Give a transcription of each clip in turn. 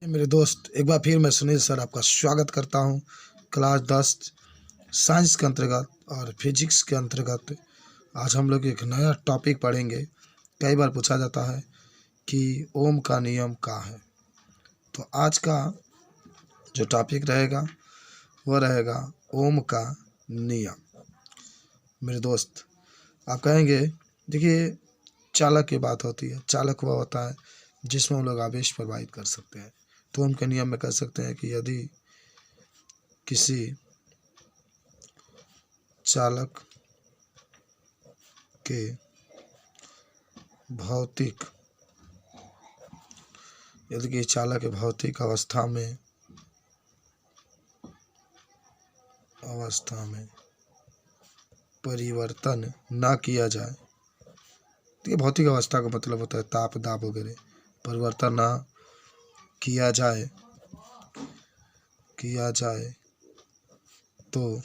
मेरे दोस्त, एक बार फिर मैं सुनील सर आपका स्वागत करता हूं क्लास 10 साइंस के अंतर्गत और फिजिक्स के अंतर्गत। आज हम लोग एक नया टॉपिक पढ़ेंगे। कई बार पूछा जाता है कि ओम का नियम क्या है। तो आज का जो टॉपिक रहेगा वह रहेगा ओम का नियम। मेरे दोस्त, आप कहेंगे, देखिए, चालक की बात होती है। चालक वह होता है जिसमें हम लोग आवेश प्रवाहित कर सकते हैं। तो ओम के नियम में कह सकते हैं कि यदि किसी चालक के भौतिक भौतिक अवस्था में परिवर्तन ना किया जाए, तो ये भौतिक अवस्था का मतलब होता है ताप दाब वगैरह, परिवर्तन ना किया जाए तो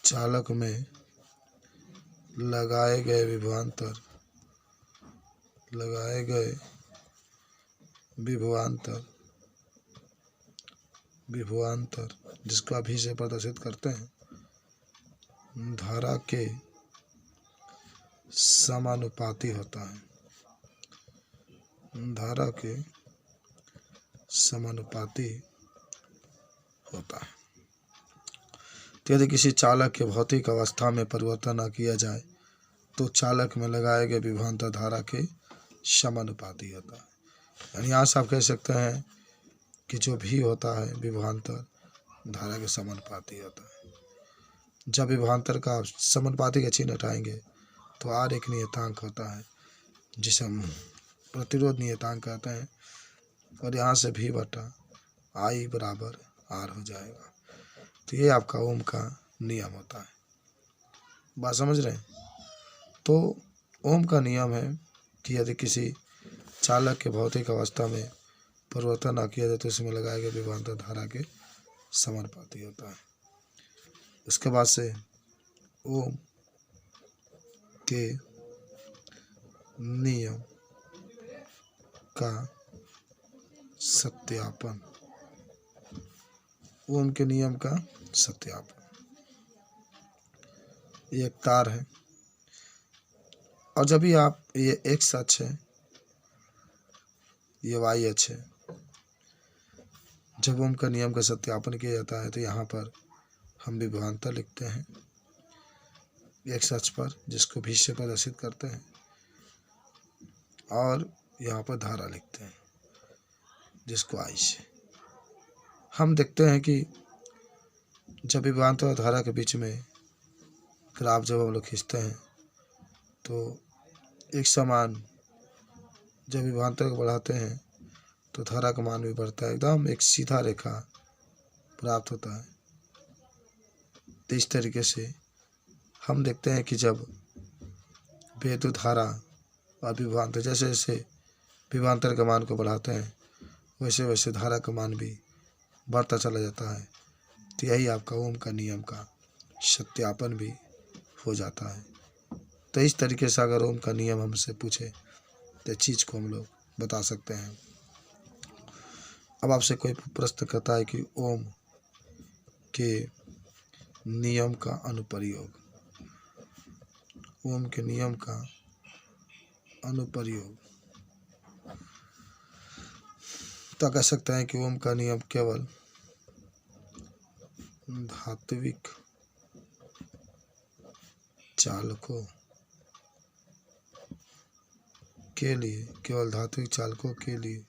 चालक में लगाए गए विभवांतर जिसको अभी से प्रदर्शित करते हैं, धारा के समानुपाती होता है। तो यदि किसी चालक के भौतिक अवस्था में परिवर्तन न किया जाए तो चालक में लगाए गए विभवांतर धारा के समानुपाती होता है। यानी यहाँ से आप कह सकते हैं कि जो भी होता है विभवांतर धारा के समानुपाती होता है। जब विभवांतर का समानुपाती का चिन्ह हटाएंगे तो आर एक नियतांक होता है जिसे हम प्रतिरोध नियतांक कहते हैं, और यहाँ से भी बटा आई बराबर आर हो जाएगा। तो ये आपका ओम का नियम होता है। बात समझ रहे हैं? तो ओम का नियम है कि यदि किसी चालक के भौतिक अवस्था में परिवर्तन न किया जाए तो इसमें लगाए गए विभवांतर धारा के समानुपाती होता है। उसके बाद से ओम के नियम का सत्यापन। ओम के नियम का सत्यापन, ये एक तार है, और जब भी आप, ये एक्स अक्ष है, ये वाई अक्ष है, जब ओम का नियम का सत्यापन किया जाता है तो यहाँ पर हम विभवांतर लिखते हैं एक्स अक्ष पर, जिसको भी से प्रदर्शित करते हैं, और यहाँ पर धारा लिखते हैं जिसको आई से। हम देखते हैं कि जब विभवांतर और धारा के बीच में ग्राफ जब हम लोग खींचते हैं तो एक समान, जब विभवांतर को बढ़ाते हैं तो धारा का मान भी बढ़ता है, एकदम एक सीधा रेखा प्राप्त होता है। तो इस तरीके से हम देखते हैं कि जब विद्युत धारा और विभवांतर, जैसे जैसे विभवांतर के मान को बढ़ाते हैं वैसे वैसे धारा का मान भी बढ़ता चला जाता है। तो यही आपका ओम का नियम का सत्यापन भी हो जाता है। तो इस तरीके से अगर ओम का नियम हमसे पूछे तो चीज़ को हम लोग बता सकते हैं। अब आपसे कोई प्रश्न करता है कि ओम के नियम का अनुप्रयोग, ओम के नियम का अनुप्रयोग, तो कह सकते हैं कि ओम का नियम केवल धात्विक चालकों के लिए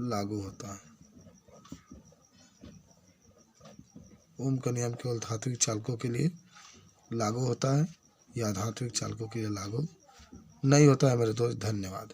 लागू होता है। ओम का नियम केवल धात्विक चालकों के लिए लागू होता है या धात्विक चालकों के लिए लागू नहीं होता है। मेरे दोस्त, धन्यवाद।